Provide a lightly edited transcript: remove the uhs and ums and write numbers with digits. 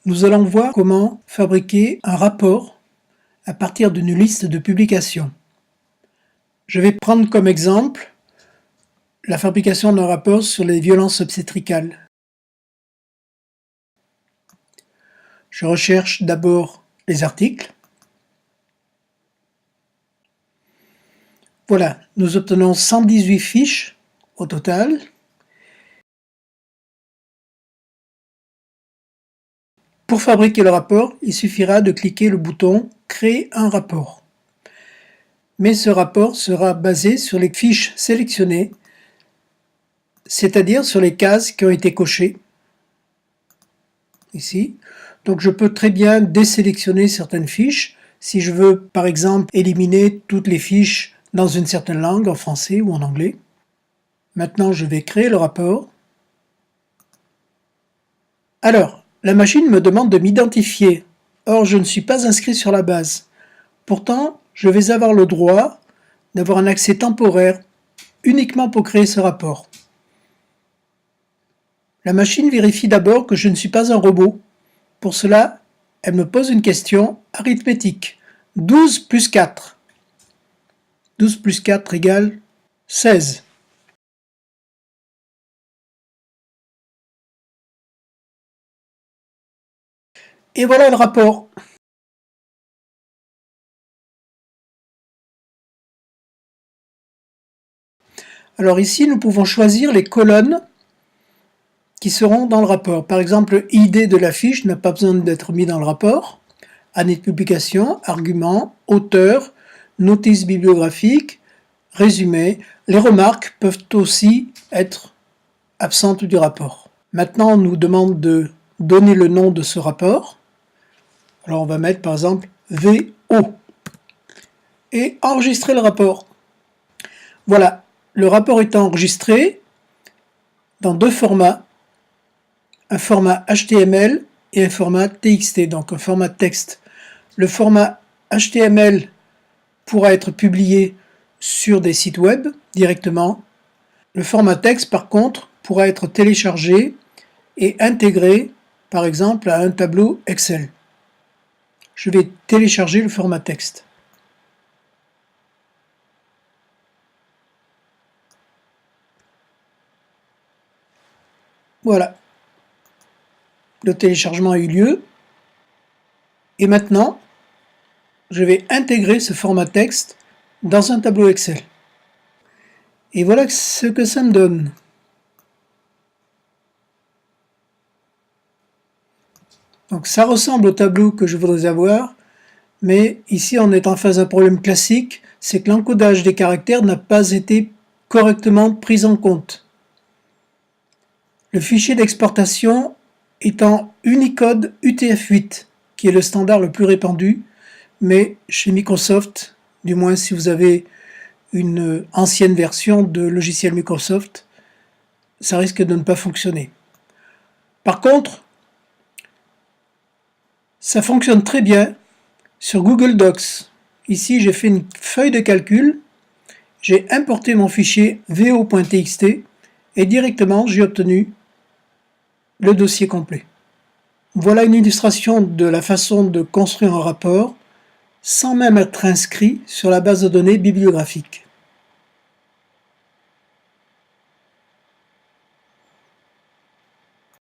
Nous allons voir comment fabriquer un rapport à partir d'une liste de publications. Je vais prendre comme exemple la fabrication d'un rapport sur les violences obstétricales. Je recherche d'abord les articles. Voilà, nous obtenons 118 fiches au total. Pour fabriquer le rapport, il suffira de cliquer le bouton « Créer un rapport ». Mais ce rapport sera basé sur les fiches sélectionnées, c'est-à-dire sur les cases qui ont été cochées, ici. Donc je peux très bien désélectionner certaines fiches, si je veux par exemple éliminer toutes les fiches dans une certaine langue, en français ou en anglais. Maintenant je vais créer le rapport. Alors, la machine me demande de m'identifier. Or, je ne suis pas inscrit sur la base. Pourtant, je vais avoir le droit d'avoir un accès temporaire uniquement pour créer ce rapport. La machine vérifie d'abord que je ne suis pas un robot. Pour cela, elle me pose une question arithmétique. 12 plus 4. 12 plus 4 égale 16. Et voilà le rapport. Alors ici, nous pouvons choisir les colonnes qui seront dans le rapport. Par exemple, ID de la fiche n'a pas besoin d'être mis dans le rapport. Année de publication, argument, auteur, notice bibliographique, résumé. Les remarques peuvent aussi être absentes du rapport. Maintenant, on nous demande de donner le nom de ce rapport. Alors on va mettre par exemple VO et enregistrer le rapport. Voilà, le rapport est enregistré dans deux formats, un format HTML et un format TXT, donc un format texte. Le format HTML pourra être publié sur des sites web directement. Le format texte, par contre, pourra être téléchargé et intégré, par exemple, à un tableau Excel. Je vais télécharger le format texte. Voilà. Le téléchargement a eu lieu. Et maintenant, je vais intégrer ce format texte dans un tableau Excel. Et voilà ce que ça me donne. Donc ça ressemble au tableau que je voudrais avoir, mais ici on est en face d'un problème classique, c'est que l'encodage des caractères n'a pas été correctement pris en compte. Le fichier d'exportation est en Unicode UTF-8, qui est le standard le plus répandu, mais chez Microsoft, du moins si vous avez une ancienne version de logiciel Microsoft, ça risque de ne pas fonctionner. Par contre, ça fonctionne très bien sur Google Docs. Ici, j'ai fait une feuille de calcul, j'ai importé mon fichier vo.txt et directement, j'ai obtenu le dossier complet. Voilà une illustration de la façon de construire un rapport sans même être inscrit sur la base de données bibliographique.